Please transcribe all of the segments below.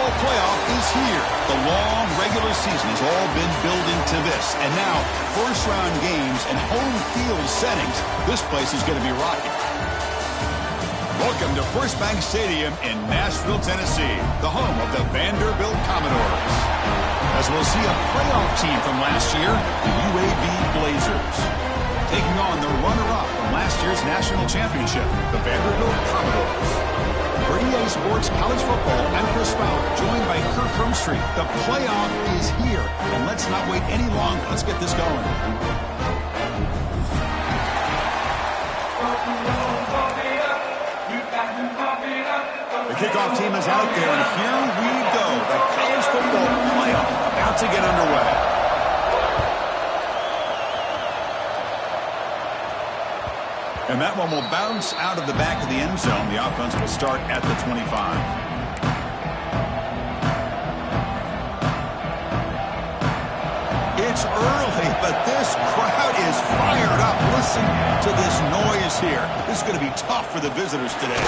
football playoff is here. The long regular season has all been building to this. And now, first-round games and home field settings. This place is going to be rocking. Welcome to First Bank Stadium in Nashville, Tennessee, the home of the Vanderbilt Commodores. As we'll see a playoff team from last year, the UAB Blazers, taking on the runner-up from last year's national championship, the Vanderbilt Commodores. For EA Sports College Football, I'm Chris Fowler, joined by Kirk Hermstreet. The playoff is here, and let's not wait any longer. Let's get this going. The kickoff team is out there, and here we go. The college football playoff about to get underway. And that one will bounce out of the back of the end zone. The offense will start at the 25. It's early, but this crowd is fired up. Listen to this noise here. This is going to be tough for the visitors today.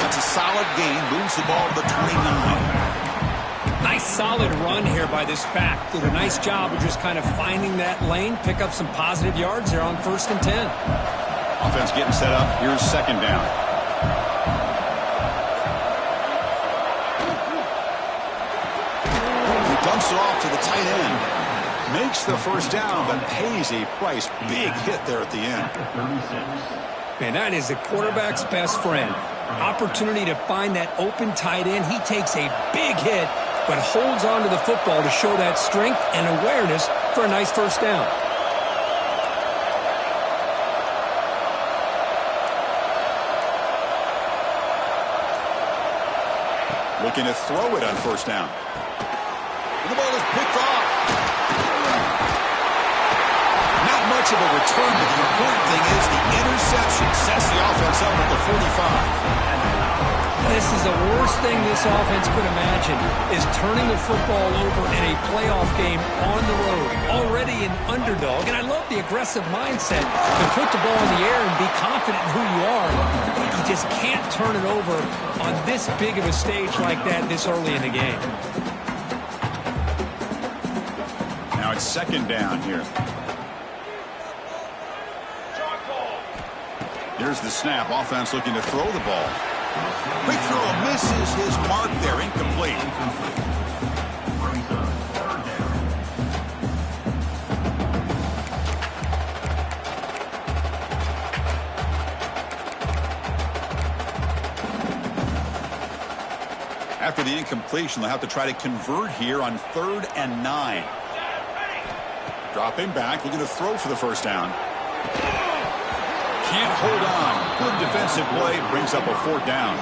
That's a solid gain. Moves the ball to the 29. Nice solid run here by this back. Did a nice job of just kind of finding that lane, pick up some positive yards there on 1st and 10. Offense getting set up. Here's second down. He dumps it off to the tight end. Makes the first down, but pays a price. Big hit there at the end. Man, that is the quarterback's best friend. Opportunity to find that open tight end. He takes a big hit, but holds on to the football to show that strength and awareness for a nice first down. Looking to throw it on first down. And the ball is picked off. Not much of a return, but the important thing is the interception sets the offense up at the 45. This is the worst thing this offense could imagine, is turning the football over in a playoff game on the road. Already an underdog, and I love the aggressive mindset to put the ball in the air and be confident in who you are. You just can't turn it over on this big of a stage like that this early in the game. Now it's second down here. Here's the snap. Offense looking to throw the ball. Quick throw misses his mark there. Incomplete. After the incompletion, they'll have to try to convert here on 3rd and 9. Dropping back, looking to throw for the first down. Can't hold on. Good defensive play, brings up a 4th down.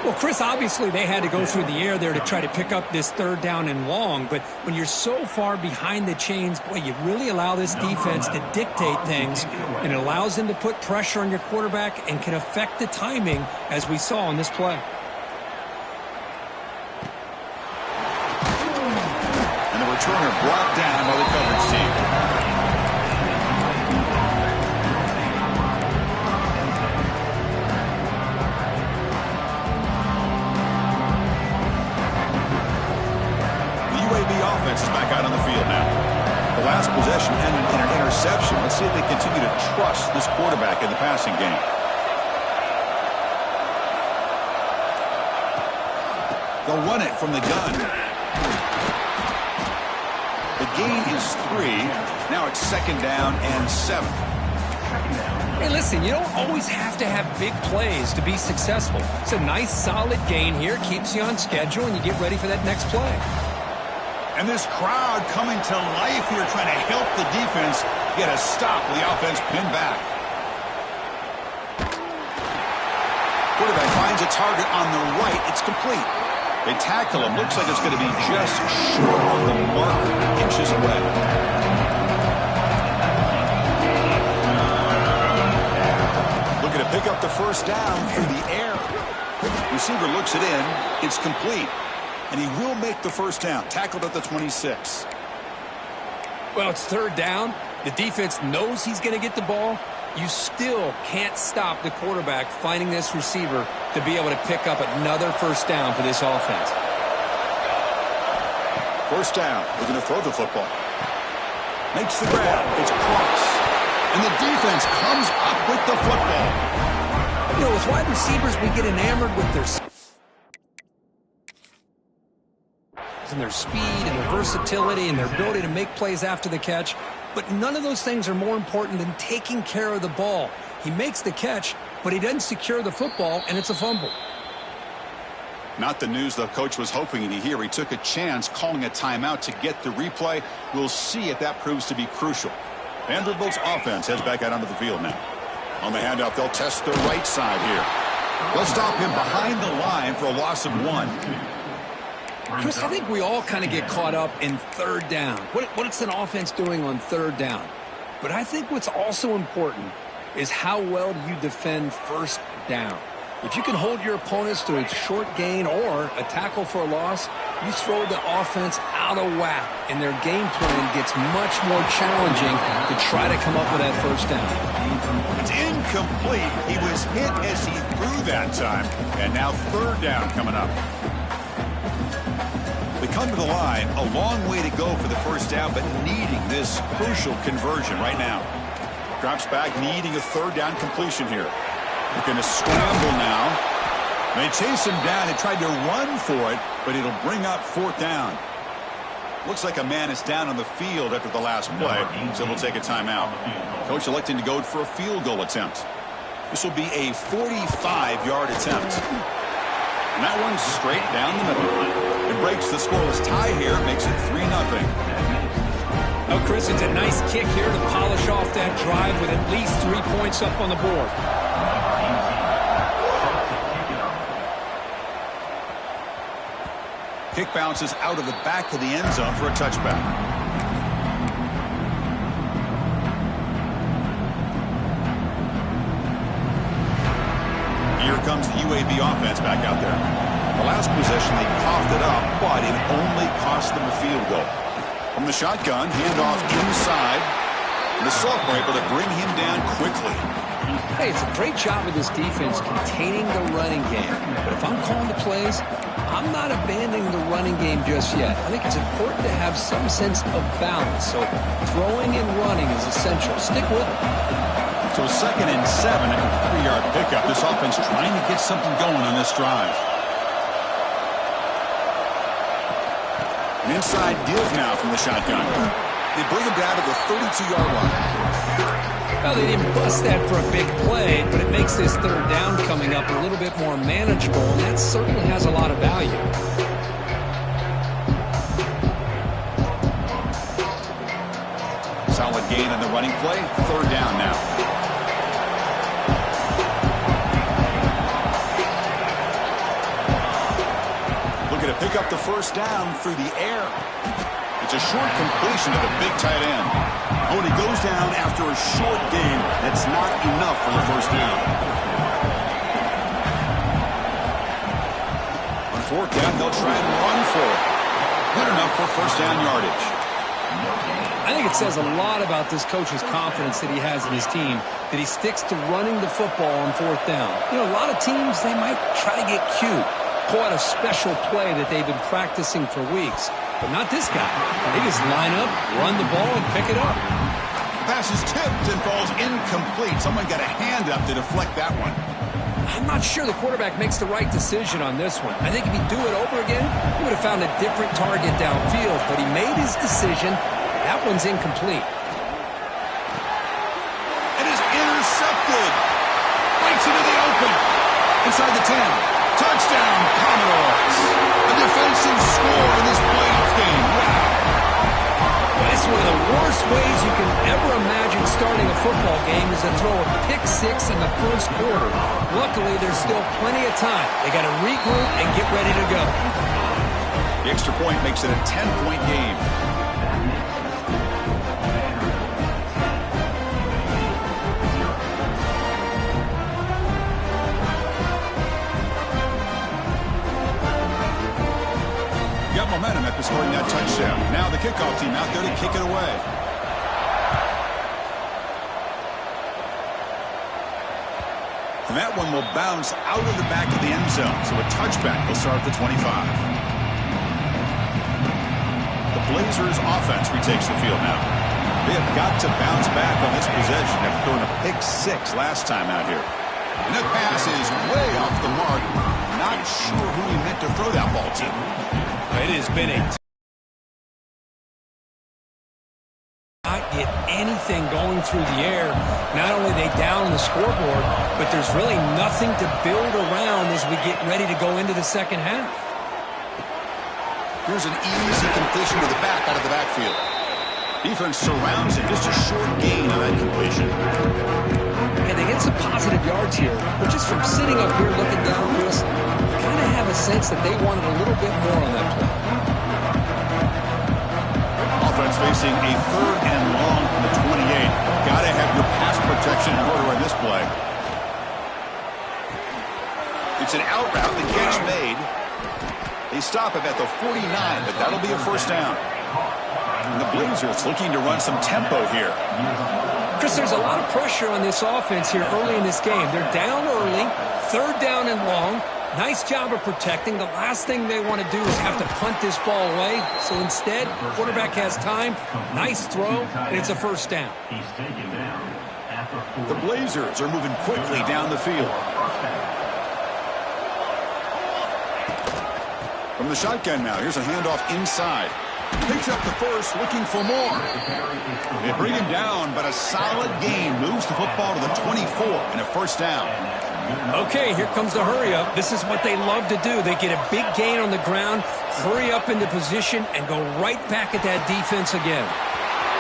Well, Chris, obviously they had to go through the air there to try to pick up this 3rd down and long, but when you're so far behind the chains, boy, you really allow this defense to dictate things, and it allows them to put pressure on your quarterback and can affect the timing, as we saw on this play. And the returner brought down by the coverage team. Offense is back out on the field now. The last possession ended in an interception. Let's see if they continue to trust this quarterback in the passing game. They'll run it from the gun. The gain is 3. Now it's second down and 7. Hey, listen, you don't always have to have big plays to be successful. It's a nice, solid gain here. Keeps you on schedule, and you get ready for that next play. And this crowd coming to life here, trying to help the defense get a stop with the offense pinned back. Quarterback finds a target on the right. It's complete. They tackle him. Looks like it's going to be just short of the mark, inches away. Looking to pick up the first down through the air. Receiver looks it in. It's complete. And he will make the first down. Tackled at the 26. Well, it's 3rd down. The defense knows he's going to get the ball. You still can't stop the quarterback finding this receiver to be able to pick up another first down for this offense. First down. We're going to throw the football. Makes the grab. It's close. And the defense comes up with the football. You know, as wide receivers, we get enamored with their speed and their versatility and their ability to make plays after the catch. But none of those things are more important than taking care of the ball. He makes the catch, but he doesn't secure the football, and it's a fumble. Not the news the coach was hoping to hear. He took a chance calling a timeout to get the replay. We'll see if that proves to be crucial. Vanderbilt's offense heads back out onto the field now. On the handoff, they'll test the right side here. They'll stop him behind the line for a loss of 1. Chris, I think we all kind of get caught up in third down. What's an offense doing on third down? But I think what's also important is how well do you defend first down. If you can hold your opponents to a short gain or a tackle for a loss, you throw the offense out of whack, and their game plan gets much more challenging to try to come up with that first down. It's incomplete. He was hit as he threw that time, and now third down coming up. They come to the line, a long way to go for the first down, but needing this crucial conversion right now. Drops back, needing a third down completion here. They're going to scramble now. They chase him down and tried to run for it, but it'll bring up fourth down. Looks like a man is down on the field after the last play, so we'll take a timeout. Coach electing to go for a field goal attempt. This will be a 45-yard attempt. And that one's straight down the middle. It breaks the scoreless tie here, makes it 3-0. Oh, Chris, it's a nice kick here to polish off that drive with at least 3 points up on the board. Kick bounces out of the back of the end zone for a touchback. Here comes the UAB offense back out there. The last possession, they coughed it up, but it only cost them a field goal. From the shotgun, handoff inside. And the Sophomore able to bring him down quickly. Hey, it's a great job of this defense containing the running game. But if I'm calling the plays, I'm not abandoning the running game just yet. I think it's important to have some sense of balance. So throwing and running is essential. Stick with it. So 2nd and 7 at a 3-yard pickup. This offense trying to get something going on this drive. An inside give now from the shotgun. They bring him down to the 32-yard line. Well, they didn't bust that for a big play, but it makes this third down coming up a little bit more manageable, and that certainly has a lot of value. Solid gain on the running play. Third down now. Looking to pick up the first down through the air. It's a short completion to the big tight end. Oh, and he goes down after a short gain. That's not enough for the first down. On fourth down, they'll try and run for it. Good enough for first down yardage. I think it says a lot about this coach's confidence that he has in his team, that he sticks to running the football on fourth down. You know, a lot of teams, they might try to get cute, pull out a special play that they've been practicing for weeks. But not this guy. They just line up, run the ball, and pick it up. Pass is tipped and falls incomplete. Someone got a hand up to deflect that one. I'm not sure the quarterback makes the right decision on this one. I think if he'd do it over again, he would have found a different target downfield. But he made his decision. That one's incomplete. It is intercepted. Breaks into the open. Inside the 10. Touchdown, Commodores. A defensive score in this playoff game. Wow. That's one of the worst ways you can ever imagine starting a football game is to throw a pick six in the first quarter. Luckily, there's still plenty of time. They got to regroup and get ready to go. The extra point makes it a 10-point game. Momentum after scoring that touchdown. Now the kickoff team out there to kick it away. And that one will bounce out of the back of the end zone. So a touchback will start at the 25. The Blazers offense retakes the field now. They have got to bounce back on this possession after throwing a pick 6 last time out here. And that pass is way off the mark. Not sure who he meant to throw that ball to. It has been a not get anything going through the air. Not only are they down on the scoreboard, but there's really nothing to build around as we get ready to go into the second half. Here's an easy completion to the back out of the backfield. Defense surrounds it. Just a short gain on that completion. And they get some positive yards here. But just from sitting up here looking down, Chris, kind of have a sense that they wanted a little bit more on that play. Offense facing a 3rd and long from the 28. Got to have your pass protection in order on this play. It's an out route. The catch made. They stop him at the 49, but that'll be a first down. And the Blazers looking to run some tempo here. Chris, there's a lot of pressure on this offense here early in this game. They're down early, 3rd down and long. Nice job of protecting. The last thing they want to do is have to punt this ball away. So instead, quarterback has time. Nice throw, and it's a first down. The Blazers are moving quickly down the field. From the shotgun now, here's a handoff inside. Picks up the first, looking for more. They bring him down, but a solid gain moves the football to the 24 and a first down. Okay, here comes the hurry up. This is what they love to do. They get a big gain on the ground, hurry up into position, and go right back at that defense again.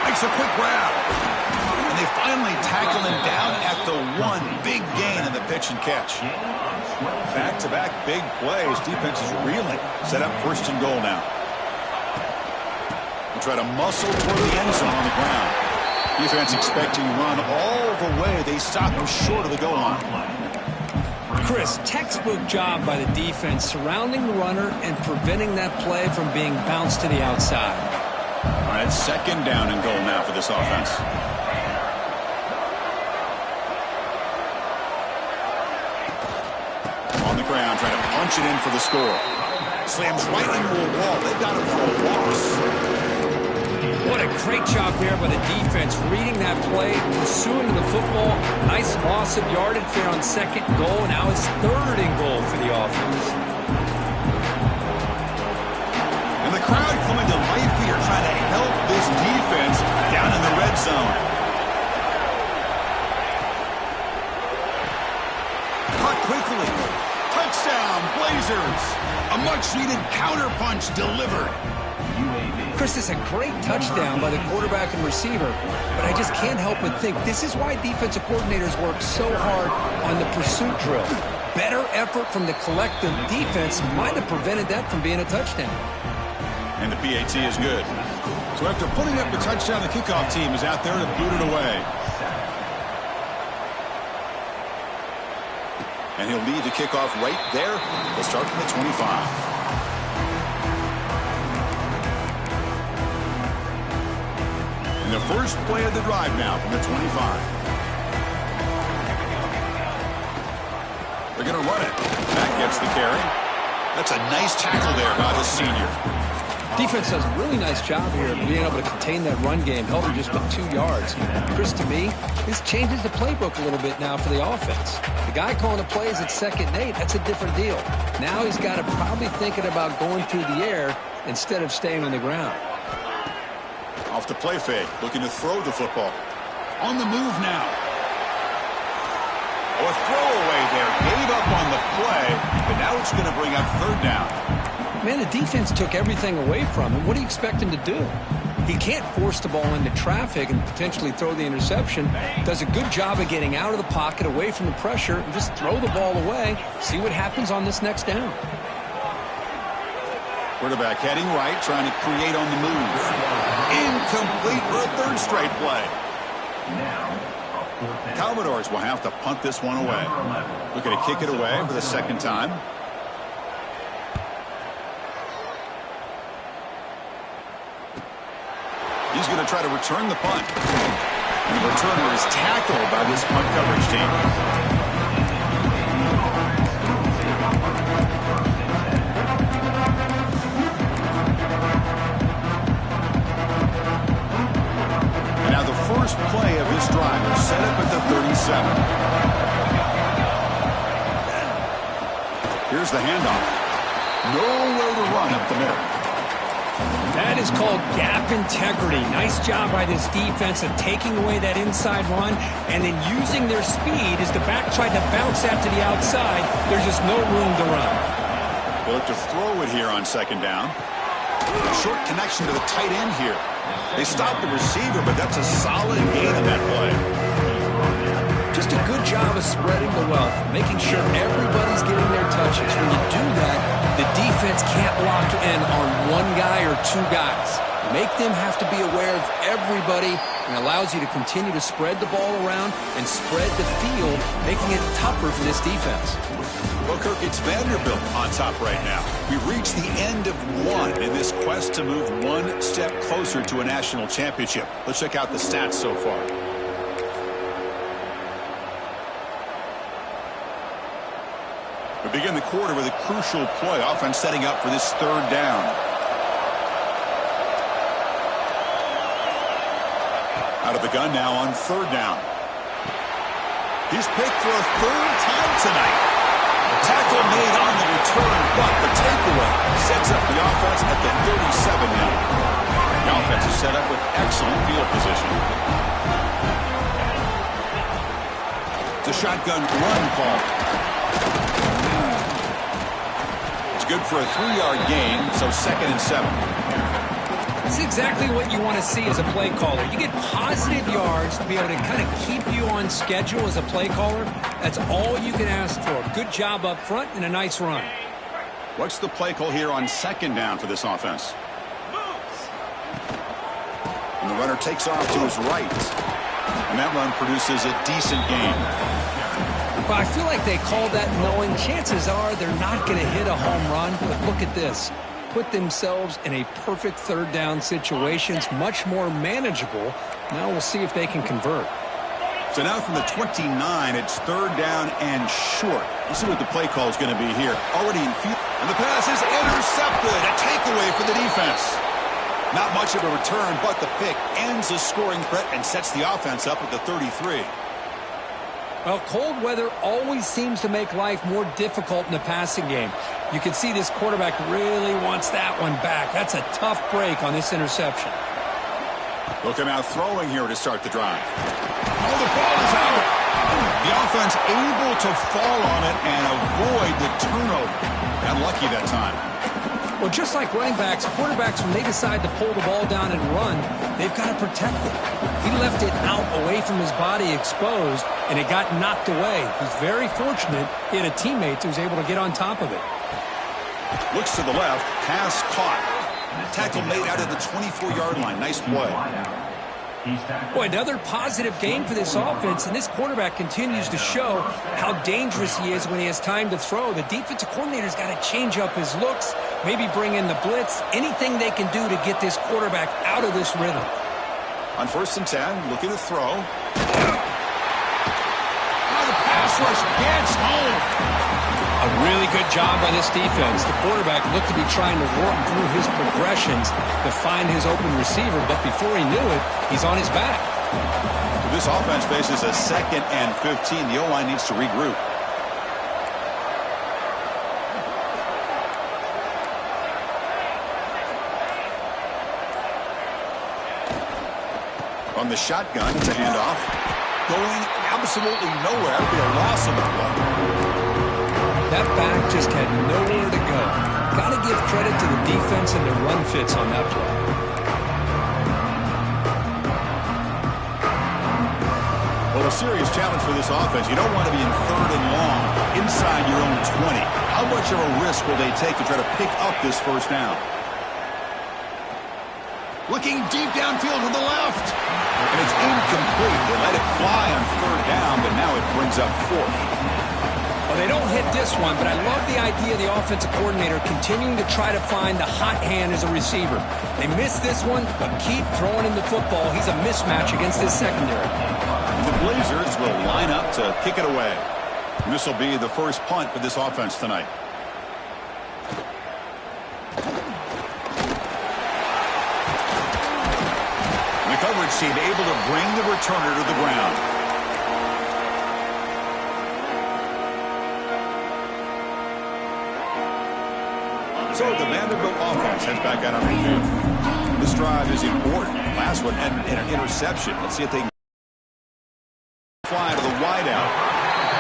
Makes a quick grab. And they finally tackle him down at the 1. Big gain in the pitch and catch. Back-to-back big plays. Defense is reeling. Set up 1st and goal now. They try to muscle toward the end zone on the ground. Defense expecting to run all the way. They stop him short of the goal line. Chris, textbook job by the defense surrounding the runner and preventing that play from being bounced to the outside. All right, 2nd down and goal now for this offense. On the ground, trying to punch it in for the score. Slams right into a wall. They've got him for a loss. What a great job there by the defense, reading that play, pursuing the football. Nice loss of yardage there on 2nd goal. Now it's 3rd and goal for the offense. And the crowd coming to life here, trying to help this defense down in the red zone. Caught quickly. Touchdown, Blazers. A much-needed counterpunch delivered. Chris, this is a great touchdown by the quarterback and receiver, but I just can't help but think this is why defensive coordinators work so hard on the pursuit drill. Better effort from the collective defense might have prevented that from being a touchdown. And the PAT is good. So after putting up the touchdown, the kickoff team is out there to boot it away. And he'll lead the kickoff right there. They'll start from the 25. And the first play of the drive now from the 25. They're going to run it. Matt gets the carry. That's a nice tackle there by the senior. Defense does a really nice job here of being able to contain that run game, held him just with 2 yards. Chris, to me, this changes the playbook a little bit now for the offense. The guy calling the plays at 2nd and 8, that's a different deal. Now he's got to probably thinking about going through the air instead of staying on the ground. Off the play fake, looking to throw the football. On the move now. Oh, a throwaway there. Gave up on the play, but now it's going to bring up 3rd down. Man, the defense took everything away from him. What do you expect him to do? He can't force the ball into traffic and potentially throw the interception. Does a good job of getting out of the pocket, away from the pressure, and just throw the ball away. See what happens on this next down. Quarterback heading right, trying to create on the move. Incomplete for a 3rd straight play. Commodores will have to punt this one away. Looking to kick it away for the 2nd time. He's going to try to return the punt. And the returner is tackled by this punt coverage team. Here's the handoff. Nowhere to run up the middle. That is called gap integrity. Nice job by this defense of taking away that inside run and then using their speed as the back tried to bounce that to the outside. There's just no room to run. They look to throw it here on second down. A short connection to the tight end here. They stopped the receiver, but that's a solid gain on that play. Just a good job of spreading the wealth, making sure everybody's getting their touches. When you do that, the defense can't lock in on one guy or two guys. Make them have to be aware of everybody, and allows you to continue to spread the ball around and spread the field, making it tougher for this defense. Well, Kirk, it's Vanderbilt on top right now. We've reached the end of one in this quest to move one step closer to a national championship. Let's check out the stats so far. We begin the quarter with a crucial play, offense setting up for this third down. Out of the gun now on third down. He's picked for a third time tonight. Tackle made on the return, but the takeaway sets up the offense at the 37 now. The offense is set up with excellent field position. It's a shotgun run call. It's good for a 3-yard gain, so 2nd and 7. It's exactly what you want to see as a play caller. You get positive yards to be able to kind of keep you on schedule as a play caller. That's all you can ask for. Good job up front and a nice run. What's the play call here on second down for this offense? And the runner takes off to his right. And that run produces a decent gain. Well, I feel like they called that knowing chances are they're not going to hit a home run. But look at this. Put themselves in a perfect third down situation. It's much more manageable. Now we'll see if they can convert. So now from the 29, it's third down and short. Let's see what the play call is going to be here. Already in field. And the pass is intercepted. A takeaway for the defense. Not much of a return, but the pick ends the scoring threat and sets the offense up at the 33. Well, cold weather always seems to make life more difficult in the passing game. You can see this quarterback really wants that one back. That's a tough break on this interception. They'll come out throwing here to start the drive. Oh, the ball is out. The offense able to fall on it and avoid the turnover. Unlucky that time. Well, just like running backs, quarterbacks, when they decide to pull the ball down and run, they've got to protect it. He left it out away from his body exposed, and it got knocked away. He's very fortunate he had a teammate who was able to get on top of it. Looks to the left, pass caught. Tackle made out of the 24-yard line. Nice play. Boy, another positive game for this offense, and this quarterback continues to show how dangerous he is when he has time to throw. The defensive coordinator's got to change up his looks, maybe bring in the blitz, anything they can do to get this quarterback out of this rhythm. On 1st and 10, looking to throw. Now the pass rush gets home. A really good job by this defense. The quarterback looked to be trying to work through his progressions to find his open receiver, but before he knew it, he's on his back. This offense faces a 2nd and 15. The O-line needs to regroup. On the shotgun, it's a handoff. Going absolutely nowhere. It'll be a loss of the play. That back just had nowhere to go. Got to give credit to the defense and the run fits on that play. Well, a serious challenge for this offense. You don't want to be in 3rd and long inside your own 20. How much of a risk will they take to try to pick up this first down? Looking deep downfield to the left. And it's incomplete. They let it fly on 3rd down, but now it brings up 4th. Well, they don't hit this one, but I love the idea of the offensive coordinator continuing to try to find the hot hand as a receiver. They missed this one, but keep throwing him the football. He's a mismatch against his secondary. The Blazers will line up to kick it away. And this will be the first punt for this offense tonight. And the coverage team able to bring the returner to the ground. So the Vanderbilt offense heads back out on the field. This drive is important. Last one ended in an interception. Let's see if they can fly to the wideout.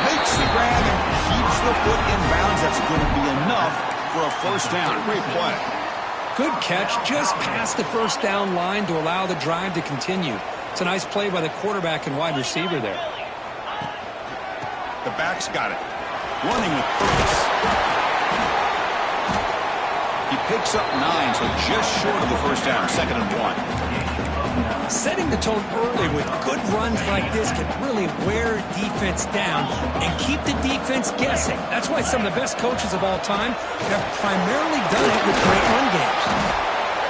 Makes the grab and keeps the foot in bounds. That's going to be enough for a first down. Great play. Good catch, just past the first down line to allow the drive to continue. It's a nice play by the quarterback and wide receiver there. The back's got it. Running with purpose. He picks up 9, so just short of the first down. 2nd and 1. Setting the tone early with good runs like this can really wear defense down and keep the defense guessing. That's why some of the best coaches of all time have primarily done it with great run games.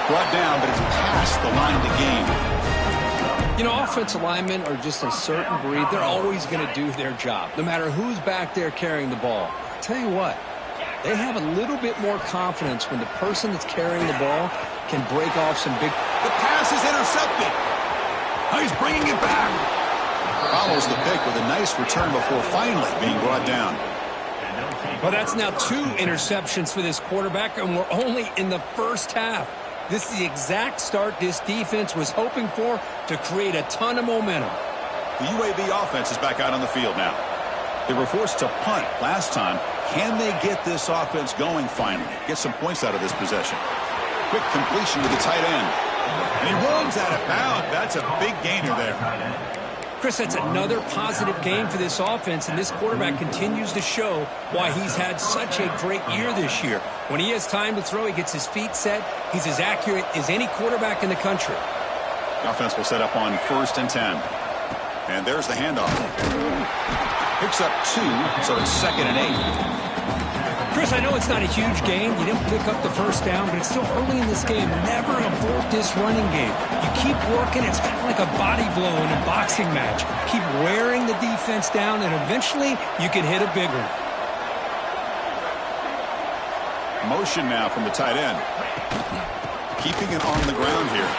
Brought down, but it's past the line of the game. You know, offensive linemen are just a certain breed. They're always going to do their job, no matter who's back there carrying the ball. I'll tell you what, they have a little bit more confidence when the person that's carrying the ball can break off some big... The pass is intercepted. He's bringing it back. Follows the pick with a nice return before finally being brought down. Well, that's now 2 interceptions for this quarterback, and we're only in the first half. This is the exact start this defense was hoping for to create a ton of momentum. The UAB offense is back out on the field now. They were forced to punt last time. Can they get this offense going finally? Get some points out of this possession. Quick completion to the tight end. And he runs out of bounds. That's a big gainer there. Chris, that's another positive game for this offense, and this quarterback continues to show why he's had such a great year this year. When he has time to throw, he gets his feet set. He's as accurate as any quarterback in the country. The offense will set up on 1st and 10. And there's the handoff. Picks up 2, so it's 2nd and 8. Chris, I know it's not a huge game. You didn't pick up the first down, but it's still early in this game. Never abort this running game. You keep working. It's kind of like a body blow in a boxing match. Keep wearing the defense down, and eventually you can hit a big one. Motion now from the tight end. Keeping it on the ground here.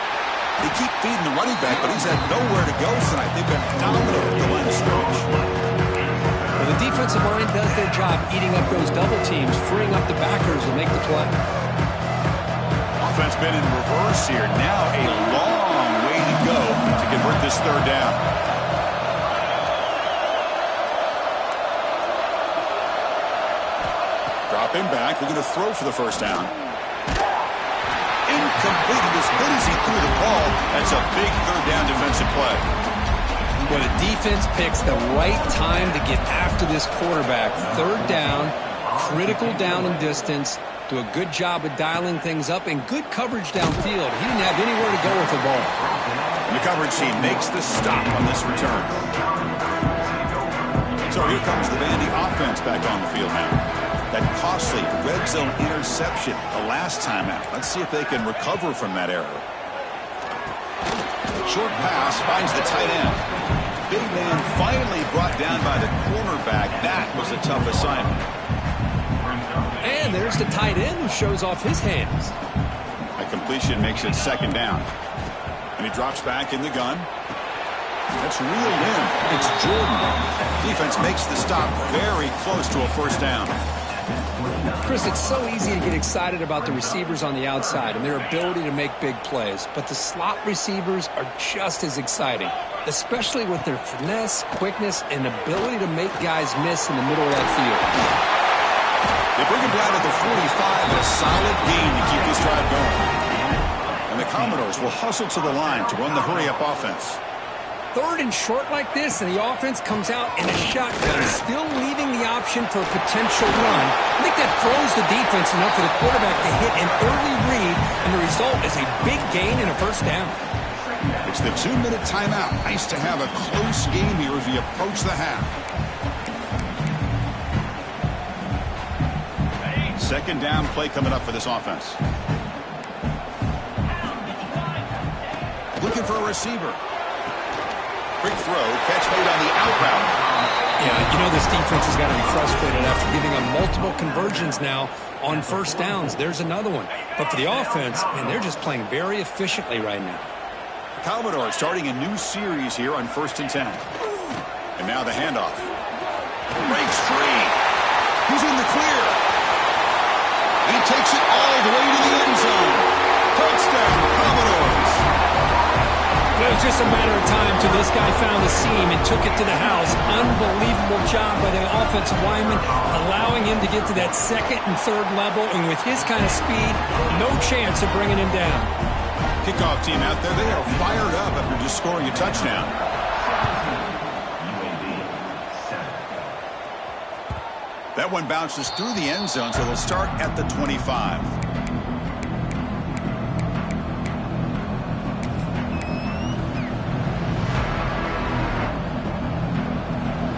They keep feeding the running back, but he's had nowhere to go tonight. They've been dominant at the line of scrimmage. Well, the defensive line does their job eating up those double teams, freeing up the backers to make the play. Offense been in reverse here. Now a long way to go to convert this 3rd down. Dropping back, looking to throw for the first down. Incomplete. As good as he threw the ball, that's a big 3rd down defensive play. Well, the defense picks the right time to get after this quarterback. 3rd down, critical down and distance. Do a good job of dialing things up and good coverage downfield. He didn't have anywhere to go with the ball. And the coverage team makes the stop on this return. So here comes the Vandy offense back on the field now. That costly red zone interception the last time out. Let's see if they can recover from that error. Short pass finds the tight end. Big man finally brought down by the cornerback. That was a tough assignment. And there's the tight end who shows off his hands. A completion makes it 2nd down. And he drops back in the gun. That's real in. It's Jordan. Defense makes the stop very close to a first down. Chris, it's so easy to get excited about the receivers on the outside and their ability to make big plays, but the slot receivers are just as exciting, especially with their finesse, quickness, and ability to make guys miss in the middle of that field. They bring him down to the 45, a solid gain to keep this drive going. And the Commodores will hustle to the line to run the hurry-up offense. 3rd and short like this, and the offense comes out in a shotgun, still leaving the option for a potential run. I think that throws the defense enough for the quarterback to hit an early read, and the result is a big gain and a first down. It's the 2-minute timeout. Nice to have a close game here as we approach the half. 2nd down play coming up for this offense. Looking for a receiver. Quick throw, catch made on the out route. Yeah, you know this defense has got to be frustrated after giving them multiple conversions now on first downs. There's another one. But for the offense, man, they're just playing very efficiently right now. Commodore starting a new series here on 1st and 10. And now the handoff. Breaks free. He's in the clear. He takes it all the way to the end zone. Touchdown, Commodores. It was just a matter of time till this guy found the seam and took it to the house. Unbelievable job by the offensive lineman, allowing him to get to that second and third level, and with his kind of speed, no chance of bringing him down. Kickoff team out there, they are fired up after just scoring a touchdown. That one bounces through the end zone, so they'll start at the 25.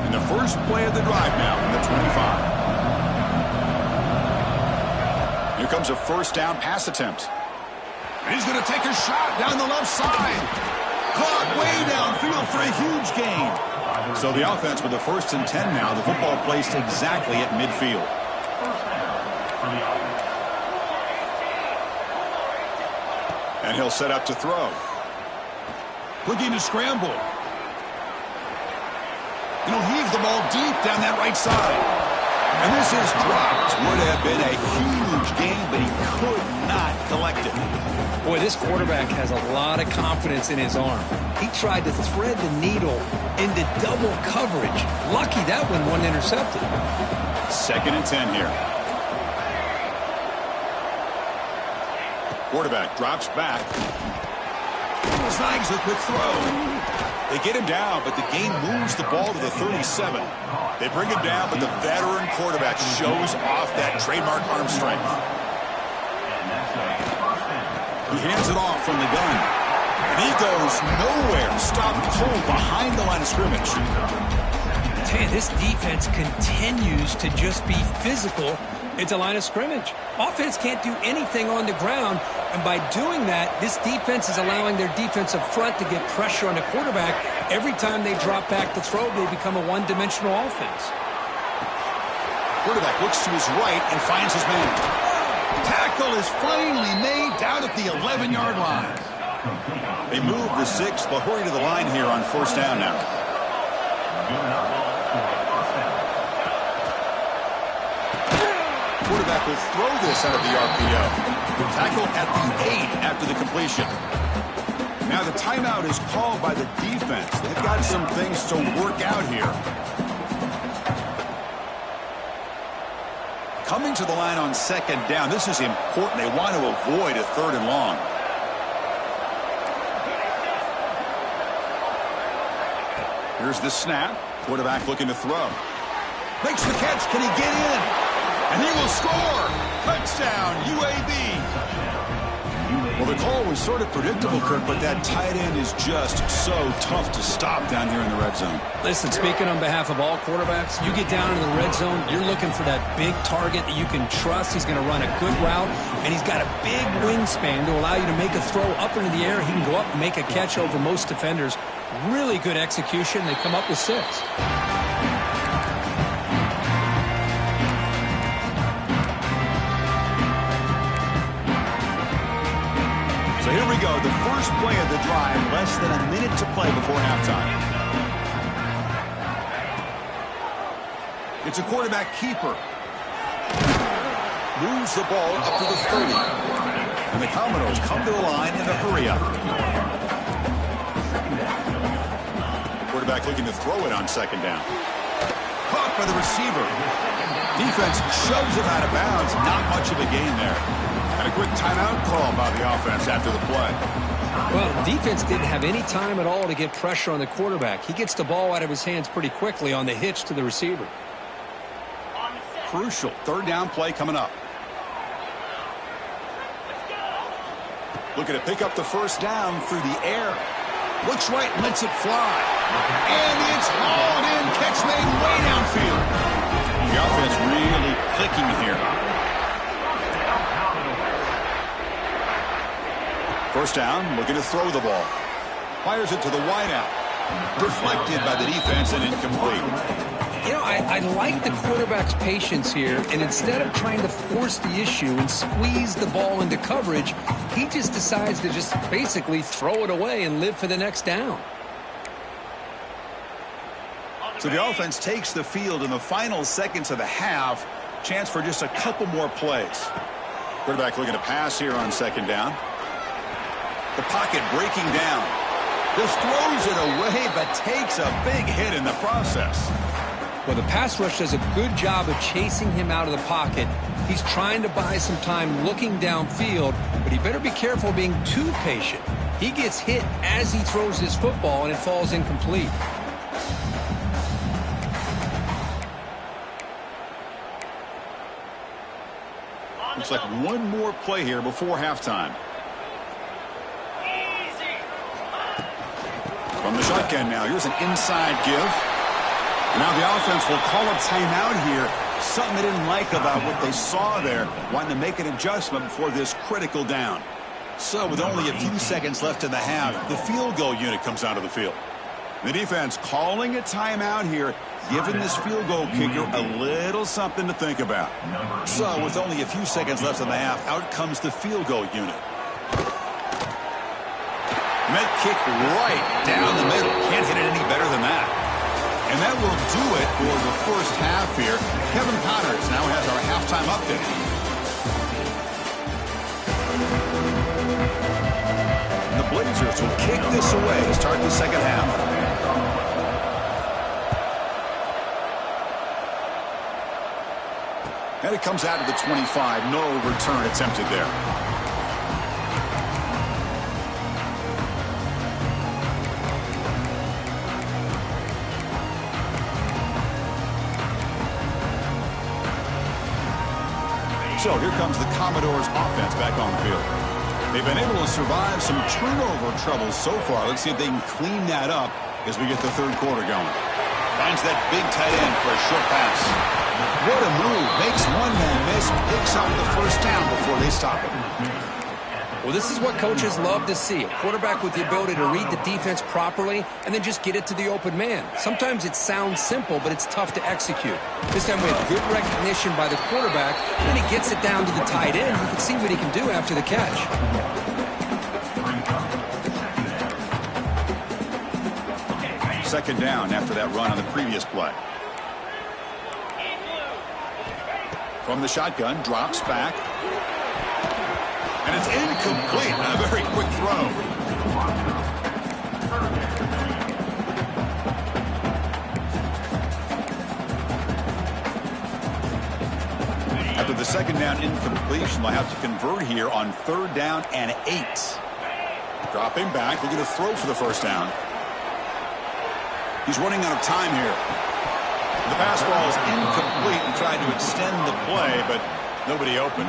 And the first play of the drive now from the 25. Here comes a first down pass attempt. And he's going to take a shot down the left side. Caught way downfield for a huge gain. So the offense with the 1st and 10 now. The football placed exactly at midfield. And he'll set up to throw. Looking to scramble. And he'll heave the ball deep down that right side. And this is dropped. Would have been a huge gain, but he could not collect it. Boy, this quarterback has a lot of confidence in his arm. He tried to thread the needle into double coverage. Lucky that one wasn't intercepted. 2nd and 10 here. Quarterback drops back. Snags a quick throw. They get him down, but the gain moves the ball to the 37. They bring him down, but the veteran quarterback shows off that trademark arm strength. He hands it off from the gun. And he goes nowhere. Stopped cold behind the line of scrimmage. Man, this defense continues to just be physical at the line of scrimmage. Offense can't do anything on the ground, and by doing that, this defense is allowing their defensive front to get pressure on the quarterback. Every time they drop back to throw, they become a one-dimensional offense. Quarterback looks to his right and finds his man. Tackle is finally made down at the 11-yard line. They move the 6th. They'll hurry to the line here on 1st down now. Quarterback will throw this out of the RPO. Tackle at the 8 after the completion. Now the timeout is called by the defense. They've got some things to work out here. Coming to the line on 2nd down. This is important. They want to avoid a 3rd and long. Here's the snap. Quarterback looking to throw. Makes the catch. Can he get in? And he will score. Touchdown, UAB. Well, the call was sort of predictable, Kirk, but that tight end is just so tough to stop down here in the red zone. Listen, speaking on behalf of all quarterbacks, you get down in the red zone, you're looking for that big target that you can trust. He's going to run a good route, and he's got a big wingspan to allow you to make a throw up into the air. He can go up and make a catch over most defenders. Really good execution. They come up with 6. So here we go, the first play of the drive, less than a minute to play before halftime. It's a quarterback keeper. Moves the ball up to the 30. And the Commodores come to the line in a hurry-up. Quarterback looking to throw it on 2nd down. Caught by the receiver. Defense shoves him out of bounds. Not much of a gain there. And a quick timeout call by the offense after the play. Well, the defense didn't have any time at all to get pressure on the quarterback. He gets the ball out of his hands pretty quickly on the hitch to the receiver. Crucial 3rd down play coming up. Looking to pick up the 1st down through the air. Looks right and lets it fly. And it's hauled in. Catch made way downfield. The offense really clicking here. 1st down, looking to throw the ball. Fires it to the wideout. Deflected by the defense and incomplete. You know, I like the quarterback's patience here, and instead of trying to force the issue and squeeze the ball into coverage, he just decides to just basically throw it away and live for the next down. So the offense takes the field in the final seconds of the half. Chance for just a couple more plays. Quarterback looking to pass here on second down. The pocket breaking down. Just throws it away, but takes a big hit in the process. Well, the pass rush does a good job of chasing him out of the pocket. He's trying to buy some time looking downfield, but he better be careful being too patient. He gets hit as he throws his football, and it falls incomplete. Looks like one more play here before halftime. From the shotgun now, here's an inside give. Now the offense will call a timeout here. Something they didn't like about what they saw there, wanting to make an adjustment before this critical down. So with only a few seconds left in the half, the field goal unit comes out of the field. The defense calling a timeout here, giving this field goal kicker a little something to think about. So with only a few seconds left in the half, out comes the field goal unit. Met kick right down the middle. Can't hit it any better than that. And that will do it for the first half here. Kevin Connors now has our halftime update. And the Blazers will kick this away to start the second half. And it comes out to the 25. No return attempted there. So here comes the Commodores offense back on the field. They've been able to survive some turnover troubles so far. Let's see if they can clean that up as we get the third quarter going. Finds that big tight end for a short pass. What a move. Makes one man miss, picks up the first down before they stop him. Well, this is what coaches love to see. A quarterback with the ability to read the defense properly and then just get it to the open man. Sometimes it sounds simple, but it's tough to execute. This time we have good recognition by the quarterback, and then he gets it down to the tight end. You can see what he can do after the catch. Second down after that run on the previous play. From the shotgun, drops back. And it's incomplete. A very quick throw. After the second down incompletion, they'll have to convert here on third down and 8. Dropping back, looking to throw for the first down. He's running out of time here. The pass ball is incomplete and tried to extend the play, but nobody open.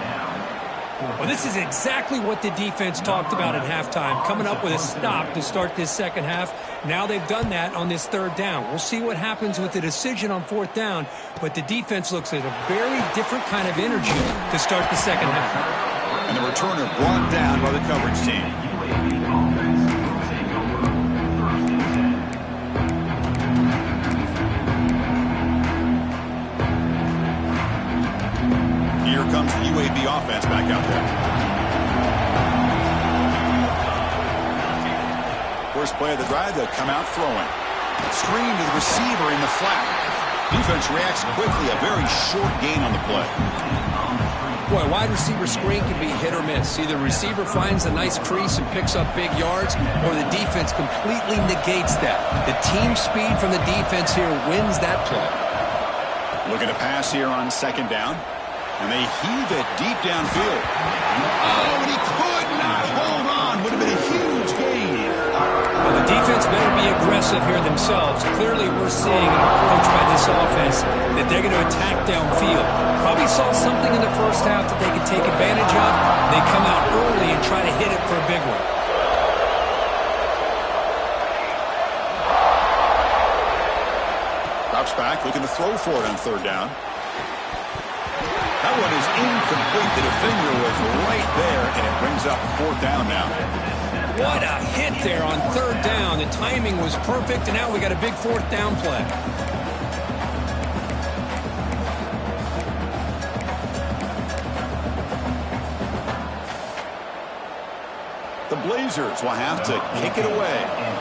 Well, this is exactly what the defense talked about at halftime, coming up with a stop to start this second half. Now they've done that on this third down. We'll see what happens with the decision on fourth down, but the defense looks at a very different kind of energy to start the second half. And the returner brought down by the coverage team. Here comes the UAB offense back out there. First play of the drive, they'll come out throwing. Screen to the receiver in the flat. Defense reacts quickly, a very short gain on the play. Boy, wide receiver screen can be hit or miss. Either receiver finds a nice crease and picks up big yards, or the defense completely negates that. The team speed from the defense here wins that play. Looking to pass here on second down. And they heave it deep downfield. Oh, and he could not hold on. Would have been a huge gain. Well, the defense better be aggressive here themselves. Clearly, we're seeing an approach by this offense that they're going to attack downfield. Probably saw something in the first half that they could take advantage of. They come out early and try to hit it for a big one. Drops back, looking to throw for it on third down. That one is incomplete. The defender was right there, and it brings up fourth down now. What a hit there on third down. The timing was perfect, and now we got a big fourth down play. The Blazers will have to kick it away.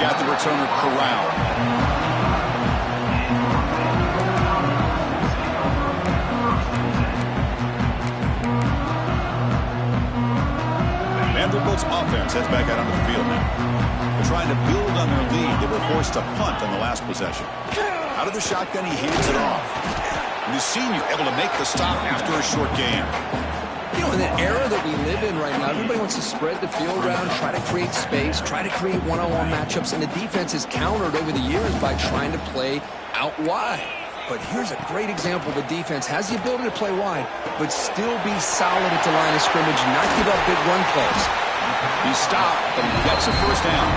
got the returner corralled. Vanderbilt's offense heads back out onto the field now. They're trying to build on their lead. They were forced to punt on the last possession. Out of the shotgun, he hands it off. And the senior able to make the stop after a short gain. You know, in the era that we live in right now, everybody wants to spread the field around, try to create space, try to create one-on-one matchups, and the defense is countered over the years by trying to play out wide. But here's a great example of a defense has the ability to play wide, but still be solid at the line of scrimmage and not give up big run plays. He stopped, but he gets a first down.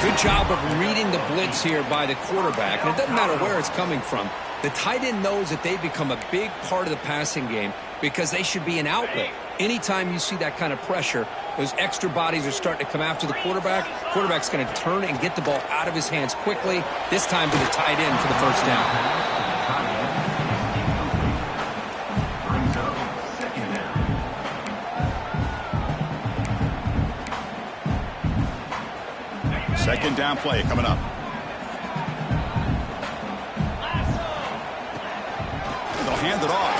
Good job of reading the blitz here by the quarterback. And it doesn't matter where it's coming from. The tight end knows that they've become a big part of the passing game because they should be an outlet. Anytime you see that kind of pressure, those extra bodies are starting to come after the quarterback. Quarterback's going to turn and get the ball out of his hands quickly, this time to the tight end for the first down. Second down play coming up. They'll hand it off.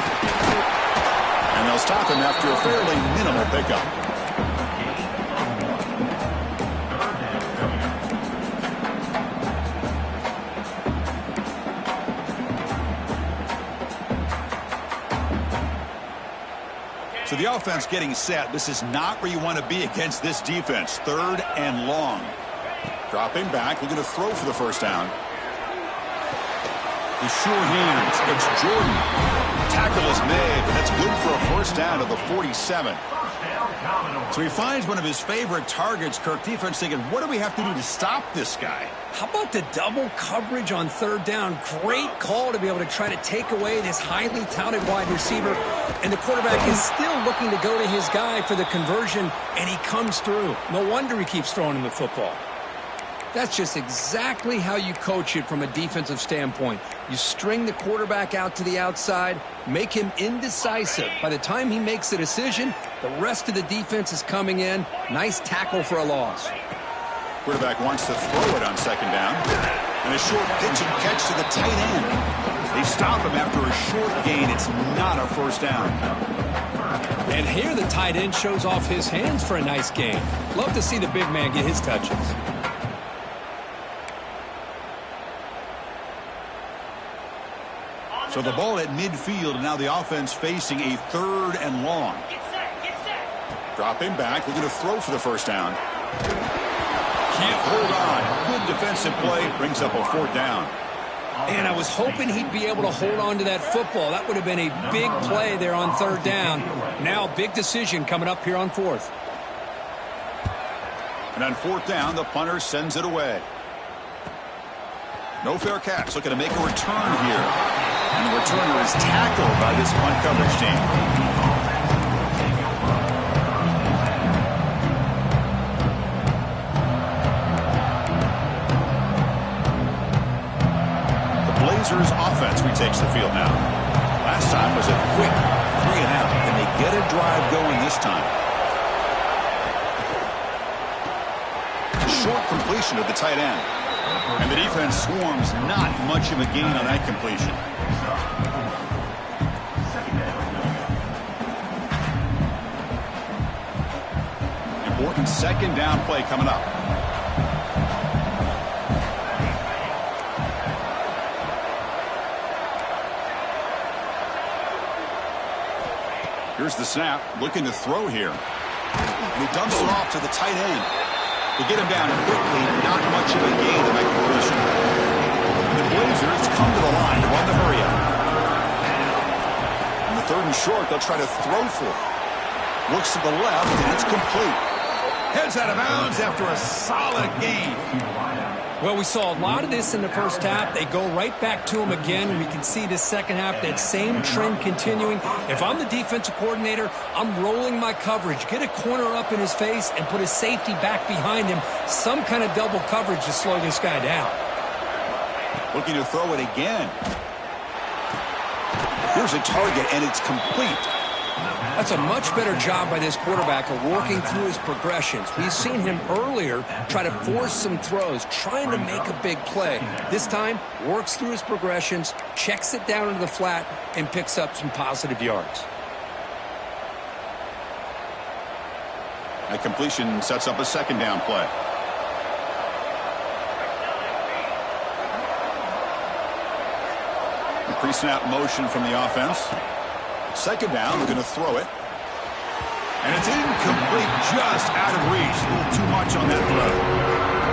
And they'll stop him after a fairly minimal pickup. So the offense getting set. This is not where you want to be against this defense. 3rd and long. Dropping back, looking to throw for the first down. The sure hands, it's Jordan. Tackle is made, but that's good for a first down to the 47. So he finds one of his favorite targets. Kirk, defense thinking, what do we have to do to stop this guy? How about the double coverage on 3rd down? Great call to be able to try to take away this highly touted wide receiver. And the quarterback is still looking to go to his guy for the conversion, and he comes through. No wonder he keeps throwing him the football. That's just exactly how you coach it from a defensive standpoint. You string the quarterback out to the outside, make him indecisive. By the time he makes a decision, the rest of the defense is coming in. Nice tackle for a loss. Quarterback wants to throw it on 2nd down. And a short pitch and catch to the tight end. They stop him after a short gain. It's not a first down. And here the tight end shows off his hands for a nice gain. Love to see the big man get his touches. So the ball at midfield, and now the offense facing a 3rd and long. Dropping back, looking to throw for the first down. Can't hold on. Good defensive play, brings up a 4th down. And I was hoping he'd be able to hold on to that football. That would have been a big play there on 3rd down. Now big decision coming up here on 4th. And on 4th down, the punter sends it away. No fair catch, looking to make a return here. And the returner is tackled by this punt coverage team. The Blazers offense retakes the field now. Last time was a quick 3 and out. Can they get a drive going this time? Short completion of the tight end. And the defense swarms, not much of a gain on that completion. Important 2nd down play coming up. Here's the snap, looking to throw here. He dumps it off to the tight end. To get him down quickly, not much of a gain to make a completion. The Blazers come to the line to run the hurry-up. On the 3rd and short, they'll try to throw for it. Looks to the left, and it's complete. Heads out of bounds after a solid gain. Well, we saw a lot of this in the first half. They go right back to him again. We can see this second half, that same trend continuing. If I'm the defensive coordinator, I'm rolling my coverage. Get a corner up in his face and put a safety back behind him. Some kind of double coverage to slow this guy down. Looking to throw it again. Here's a target, and it's complete. That's a much better job by this quarterback of working through his progressions. We've seen him earlier try to force some throws, trying to make a big play. This time, works through his progressions, checks it down into the flat, and picks up some positive yards. A completion sets up a second down play. The pre-snap motion from the offense. Second down, they're going to throw it. And it's incomplete, just out of reach. A little too much on that throw.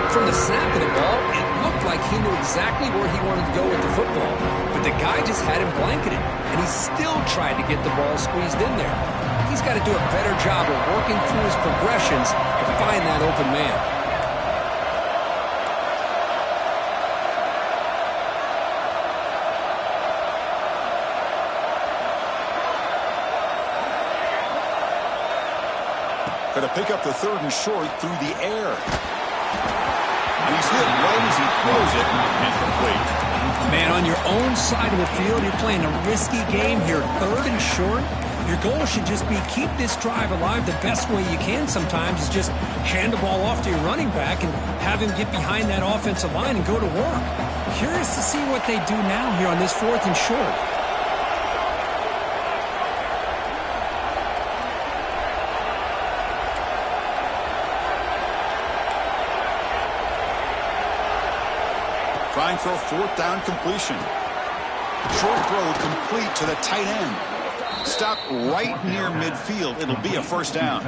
From the snap of the ball, it looked like he knew exactly where he wanted to go with the football. But the guy just had him blanketed, and he still tried to get the ball squeezed in there. He's got to do a better job of working through his progressions to find that open man. Going to pick up the third and short through the air. And he's hit right as he throws it, incomplete. Man, on your own side of the field, you're playing a risky game here. Third and short. Your goal should just be keep this drive alive the best way you can sometimes is just hand the ball off to your running back and have him get behind that offensive line and go to work. Curious to see what they do now here on this fourth and short. Trying for a fourth down completion. Short throw complete to the tight end. Stopped right near midfield. It'll be a first down.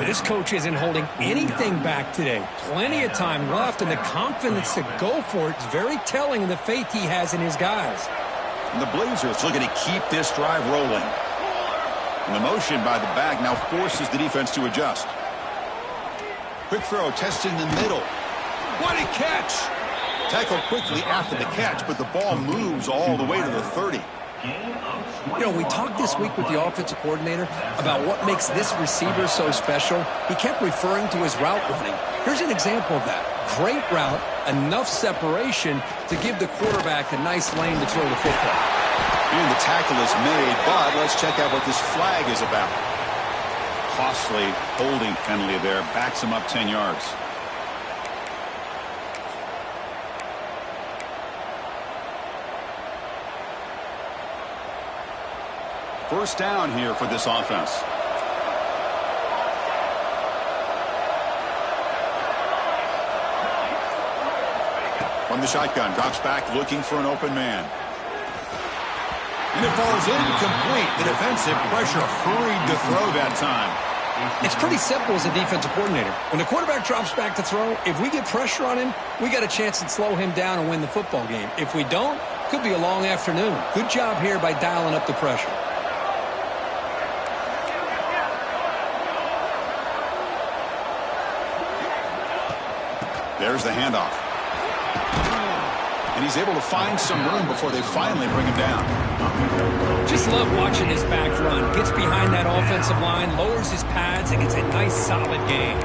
This coach isn't holding anything back today. Plenty of time left, and the confidence to go for it is very telling of the faith he has in his guys. And the Blazers looking to keep this drive rolling. And the motion by the back now forces the defense to adjust. Quick throw testing the middle. What a catch! Tackled quickly after the catch, but the ball moves all the way to the 30. You know, we talked this week with the offensive coordinator about what makes this receiver so special. He kept referring to his route running. Here's an example of that. Great route, enough separation to give the quarterback a nice lane to throw the football. And the tackle is made, but let's check out what this flag is about. Costly holding penalty there, backs him up 10 yards. First down here for this offense. From the shotgun, drops back looking for an open man. And it falls incomplete. The defensive pressure hurried to throw that time. It's pretty simple as a defensive coordinator. When the quarterback drops back to throw, if we get pressure on him, we got a chance to slow him down and win the football game. If we don't, could be a long afternoon. Good job here by dialing up the pressure. There's the handoff. And he's able to find some room before they finally bring him down. Just love watching this back run. Gets behind that offensive line, lowers his pads, and gets a nice solid gain.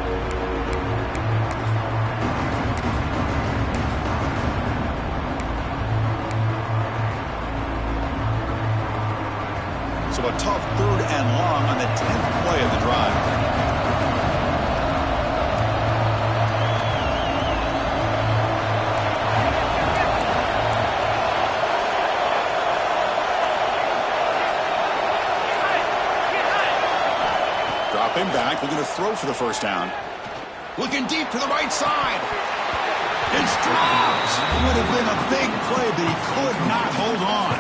So a tough third and long on the 10th play of the drive. Him back, looking to throw for the first down. Looking deep to the right side. It's dropped. Would have been a big play, but he could not hold on.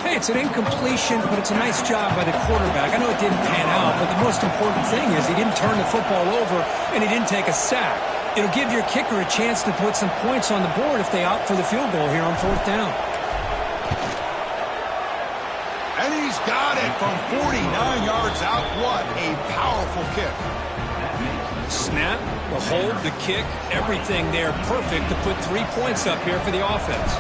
Hey, it's an incompletion, but it's a nice job by the quarterback. I know it didn't pan out, but the most important thing is he didn't turn the football over and he didn't take a sack. It'll give your kicker a chance to put some points on the board if they opt for the field goal here on fourth down. And he's got it from 49 yards out. What a powerful kick. Snap, the hold, the kick, everything there perfect to put 3 points up here for the offense.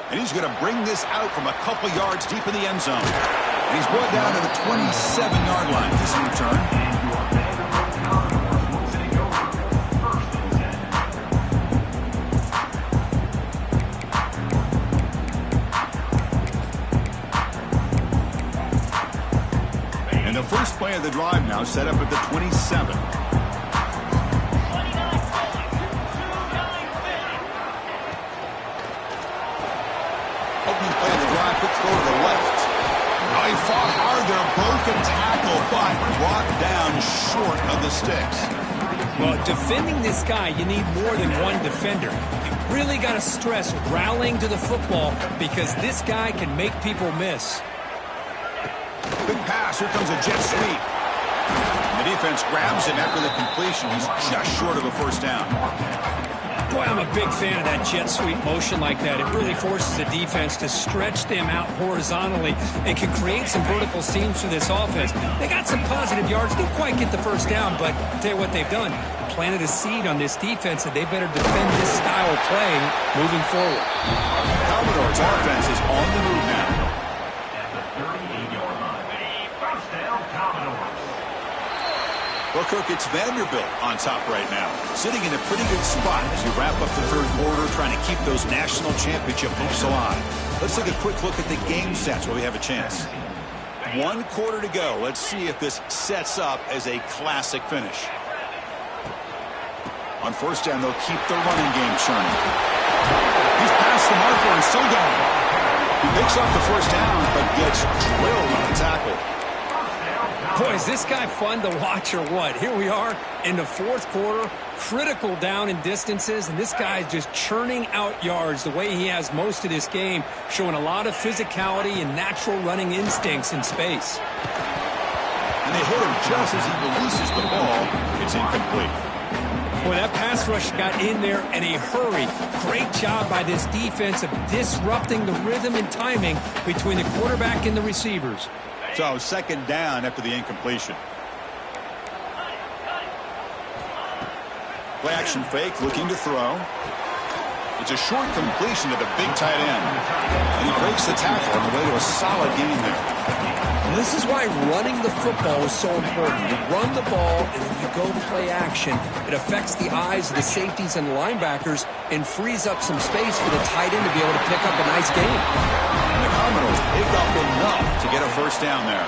And he's going to bring this out from a couple yards deep in the end zone. And he's brought down to the 27-yard line. This return. First play of the drive now set up at the 27. Opening play of the drive, quick throw to the left. Oh, he fought hard there, broken tackle, but brought down short of the sticks. Well, defending this guy, you need more than one defender. You really got to stress rallying to the football because this guy can make people miss. Big pass. Here comes a jet sweep. The defense grabs him after the completion. He's just short of a first down. Boy, I'm a big fan of that jet sweep motion like that. It really forces the defense to stretch them out horizontally and can create some vertical seams for this offense. They got some positive yards. Didn't quite get the first down, but I'll tell you what they've done. Planted a seed on this defense that they better defend this style of play moving forward. Commodores offense is on the move now. Well, Kirk, it's Vanderbilt on top right now, sitting in a pretty good spot as you wrap up the third quarter, trying to keep those national championship hopes alive. Let's take a quick look at the game stats while we have a chance. 1 quarter to go. Let's see if this sets up as a classic finish. On first down, they'll keep the running game churning. He's past the marker and still going. He picks up the first down, but gets drilled on the tackle. Boy, is this guy fun to watch or what? Here we are in the fourth quarter, critical down in distances, and this guy is just churning out yards the way he has most of this game, showing a lot of physicality and natural running instincts in space. And they hit him just as he releases the ball. It's incomplete. Boy, that pass rush got in there in a hurry. Great job by this defense of disrupting the rhythm and timing between the quarterback and the receivers. So second down after the incompletion. Play action fake, looking to throw. It's a short completion to the big tight end. And he breaks the tackle on the way to a solid gain there. And this is why running the football is so important. You run the ball and then you go play action. It affects the eyes of the safeties and linebackers and frees up some space for the tight end to be able to pick up a nice gain. And the Commodores pick up enough to get a first down there.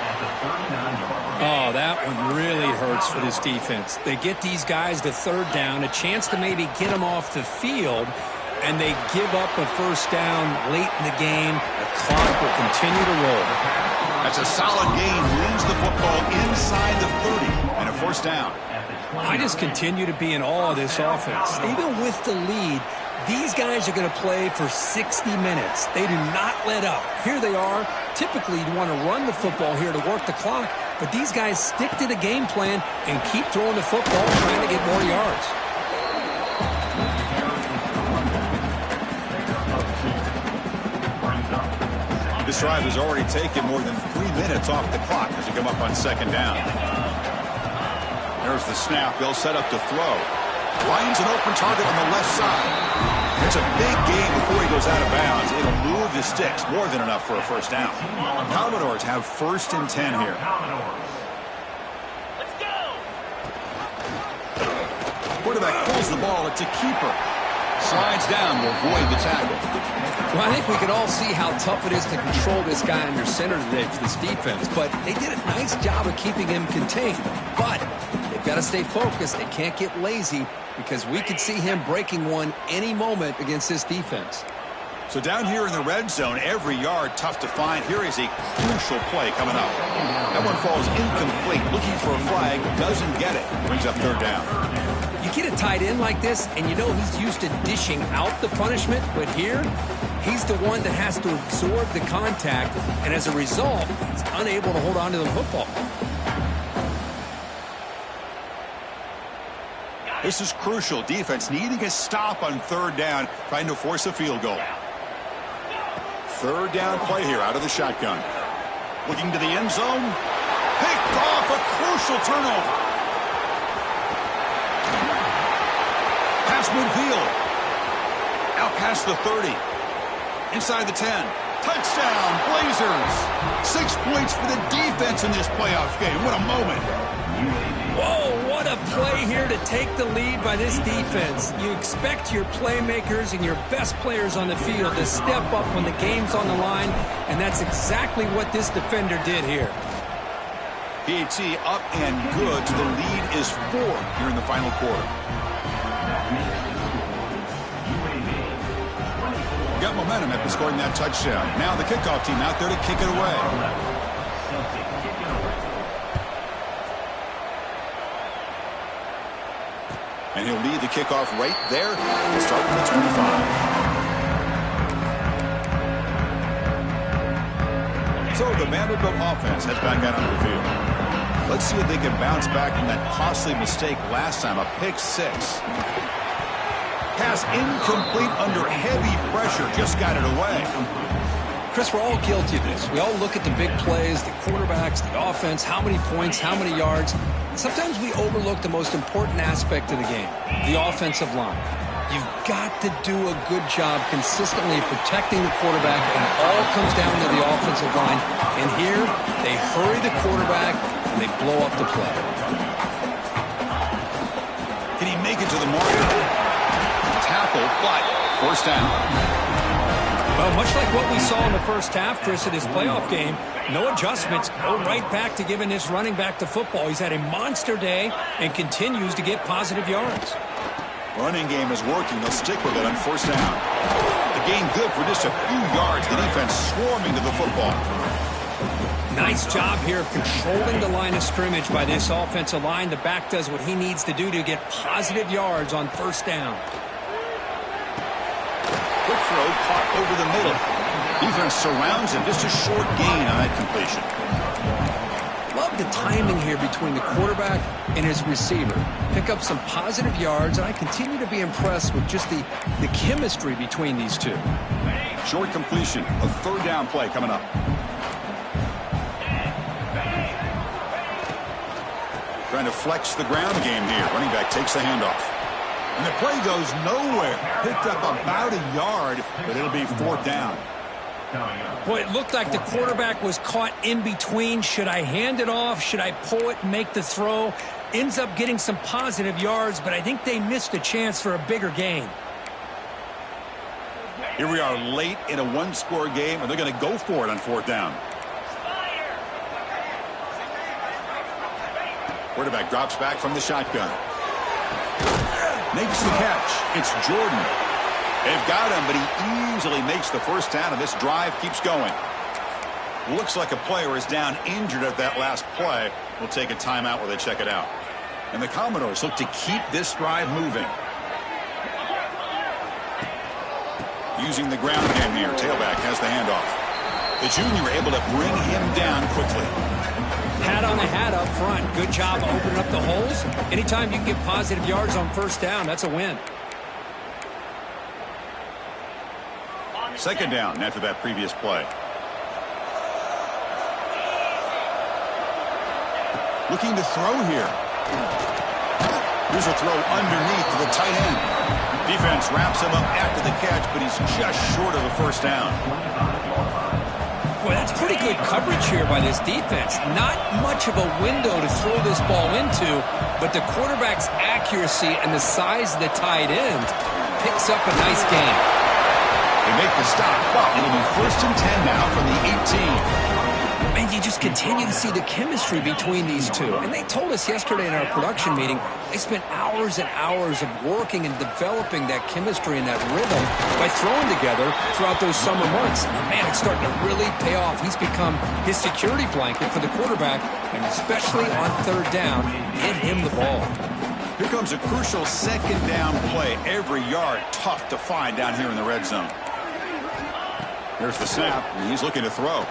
Oh, that one really hurts for this defense. They get these guys to third down, a chance to maybe get them off the field, and they give up a first down late in the game. The clock will continue to roll. That's a solid gain. Moves the football inside the 30 and a first down. I just continue to be in awe of this offense. Even with the lead, these guys are going to play for 60 minutes. They do not let up. Here they are. Typically, you want to run the football here to work the clock, but these guys stick to the game plan and keep throwing the football, trying to get more yards. This drive has already taken more than 3 minutes off the clock as you come up on second down. There's the snap. They'll set up to throw. Lions an open target on the left side. It's a big gain before he goes out of bounds. It'll move the sticks, more than enough for a first down. Commodores have 1st and 10 here. Let's go. Quarterback pulls the ball. It's a keeper. Slides down to avoid the tackle. Well, I think we can all see how tough it is to control this guy under center today for this defense, but they did a nice job of keeping him contained. But they've got to stay focused. They can't get lazy because we could see him breaking one any moment against this defense. So down here in the red zone, every yard tough to find. Here is a crucial play coming up. That one falls incomplete. Looking for a flag, doesn't get it. Brings up third down. You get a tight end like this, and you know he's used to dishing out the punishment, but here, he's the one that has to absorb the contact, and as a result, he's unable to hold on to the football. This is crucial. Defense needing a stop on third down, trying to force a field goal. Third down play here out of the shotgun. Looking to the end zone. Picked off, a crucial turnover. Pass midfield. Out past the 30. Inside the 10. Touchdown, Blazers. 6 points for the defense in this playoff game. What a moment. Whoa, what a play here to take the lead by this defense. You expect your playmakers and your best players on the field to step up when the game's on the line, and that's exactly what this defender did here. PAT up and good, so the lead is 4 here in the final quarter. Got momentum after scoring that touchdown. Now the kickoff team out there to kick it away. And he'll lead the kickoff right there. Starting at 25. So the Vanderbilt offense heads back out onto the field. Let's see if they can bounce back from that costly mistake last time, a pick 6. Pass incomplete under heavy pressure, just got it away. Chris, we're all guilty of this. We all look at the big plays, the quarterbacks, the offense, how many points, how many yards. Sometimes we overlook the most important aspect of the game, the offensive line. You've got to do a good job consistently protecting the quarterback, and it all comes down to the offensive line. And here, they hurry the quarterback, and they blow up the play. Can he make it to the mark? Tackle, but first down. Well, much like what we saw in the first half, Chris, in his playoff game, no adjustments. Go right back to giving this running back the football. He's had a monster day and continues to get positive yards. Running game is working. They'll stick with it on first down. The gain good for just a few yards. The defense swarming to the football. Nice job here of controlling the line of scrimmage by this offensive line. The back does what he needs to do to get positive yards on first down. Quick throw caught over the middle. Defense surrounds him. Just a short gain on that completion. Love the timing here between the quarterback and his receiver. Pick up some positive yards, and I continue to be impressed with just the chemistry between these two. Short completion. A third down play coming up. Trying to flex the ground game here. Running back takes the handoff. And the play goes nowhere. Picked up about a yard, but it'll be fourth down. Boy, it looked like the quarterback was caught in between. Should I hand it off? Should I pull it and make the throw? Ends up getting some positive yards, but I think they missed a chance for a bigger gain. Here we are late in a one-score game, and they're going to go for it on fourth down. Quarterback drops back from the shotgun. Makes the catch. It's Jordan. They've got him, but he easily makes the first down, and this drive keeps going. Looks like a player is down injured at that last play. We'll take a timeout while they check it out. And the Commodores look to keep this drive moving. Using the ground game here. Tailback has the handoff. The junior able to bring him down quickly. Hat on the hat up front. Good job opening up the holes. Anytime you can get positive yards on first down, that's a win. Second down after that previous play. Looking to throw here. Here's a throw underneath to the tight end. Defense wraps him up after the catch, but he's just short of a first down. Boy, that's pretty good coverage here by this defense. Not much of a window to throw this ball into, but the quarterback's accuracy and the size of the tight end picks up a nice gain. They make the stop, but it'll be first and 10 now from the 18. And you just continue to see the chemistry between these two. And they told us yesterday in our production meeting, they spent hours and hours of working and developing that chemistry and that rhythm by throwing together throughout those summer months. And man, it's starting to really pay off. He's become his security blanket for the quarterback, and especially on third down, get him the ball. Here comes a crucial second down play. Every yard tough to find down here in the red zone. Here's the snap, and he's looking to throw.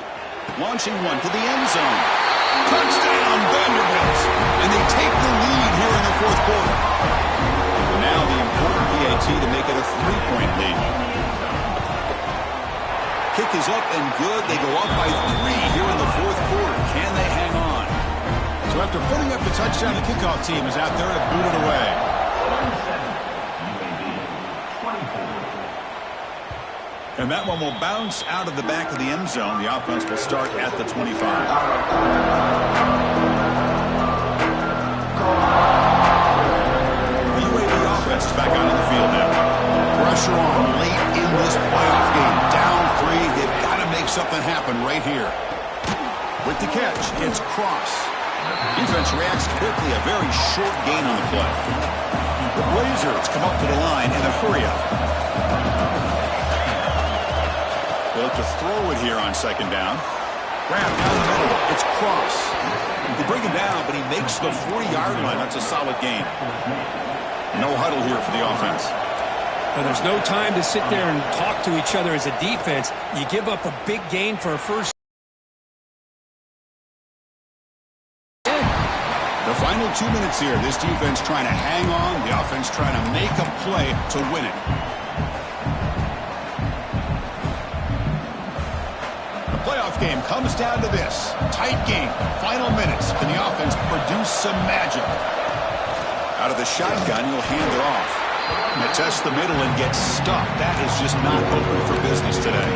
Launching one to the end zone. Touchdown, Vanderbilt. And they take the lead here in the fourth quarter. And now the important PAT to make it a 3-point lead. Kick is up and good. They go up by 3 here in the fourth quarter. Can they hang on? So after putting up the touchdown, the kickoff team is out there to boot it away. And that one will bounce out of the back of the end zone. The offense will start at the 25. The UAB offense is back out on the field now. Pressure on late in this playoff game. Down 3. They've got to make something happen right here. With the catch, it's Cross. defense reacts quickly. A very short gain on the play. The Blazers come up to the line in a hurry-up. They look to throw it here on second down. Grab down the middle. It's Cross. They bring him down, but he makes the 40-yard line. That's a solid gain. No huddle here for the offense. Well, there's no time to sit there and talk to each other as a defense. You give up a big gain for a first. The final 2 minutes here. This defense trying to hang on. The offense trying to make a play to win it. The playoff game comes down to this. Tight game. Final minutes. Can the offense produce some magic? Out of the shotgun, he'll hand it off. And test the middle and get stuffed. That is just not open for business today.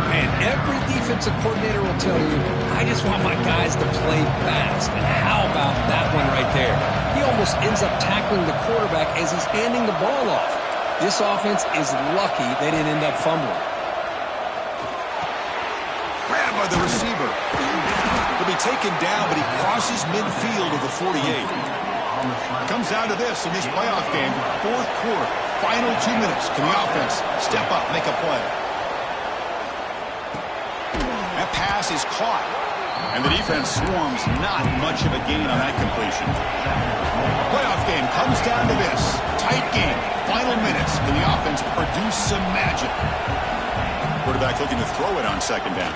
Man, every defensive coordinator will tell you, I just want my guys to play fast. And how about that one right there? He almost ends up tackling the quarterback as he's handing the ball off. This offense is lucky they didn't end up fumbling. Grabbed by the receiver. He'll be taken down, but he crosses midfield of the 48. It comes down to this in this playoff game. Fourth quarter, final 2 minutes. Can the offense step up, make a play? That pass is caught. And the defense swarms. Not much of a gain on that completion. Playoff game comes down to this. Tight game, final minutes. Can the offense produce some magic? Quarterback looking to throw it on second down.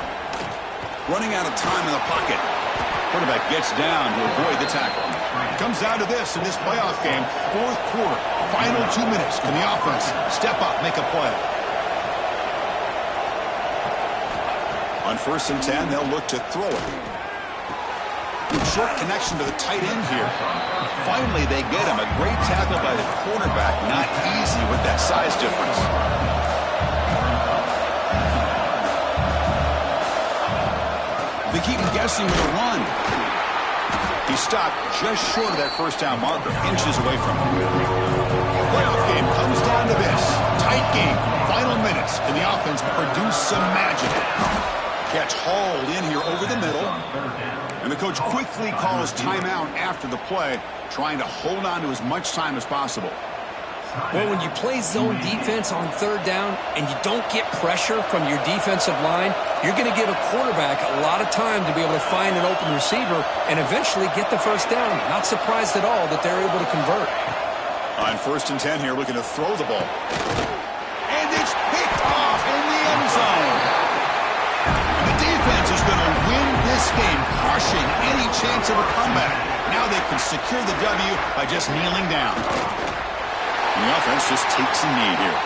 Running out of time in the pocket. Quarterback gets down to avoid the tackle. Comes down to this in this playoff game. Fourth quarter, final 2 minutes. Can the offense step up, make a play? On 1st and 10, they'll look to throw it. Short connection to the tight end here. Finally, they get him. A great tackle by the quarterback. Not easy with that size difference. They keep him guessing with a run. He stopped just short of that first down marker, inches away from him. Playoff game comes down to this. Tight game, final minutes. Can the offense produce some magic? Catch hauled in here over the middle. And the coach quickly calls timeout after the play, trying to hold on to as much time as possible. Well, when you play zone defense on third down and you don't get pressure from your defensive line, you're going to give a quarterback a lot of time to be able to find an open receiver and eventually get the first down. Not surprised at all that they're able to convert. On 1st and 10 here, looking to throw the ball. And it's picked off in the end zone. And the defense is going to win this game, crushing any chance of a comeback. Now they can secure the W by just kneeling down. And the offense just takes a knee here.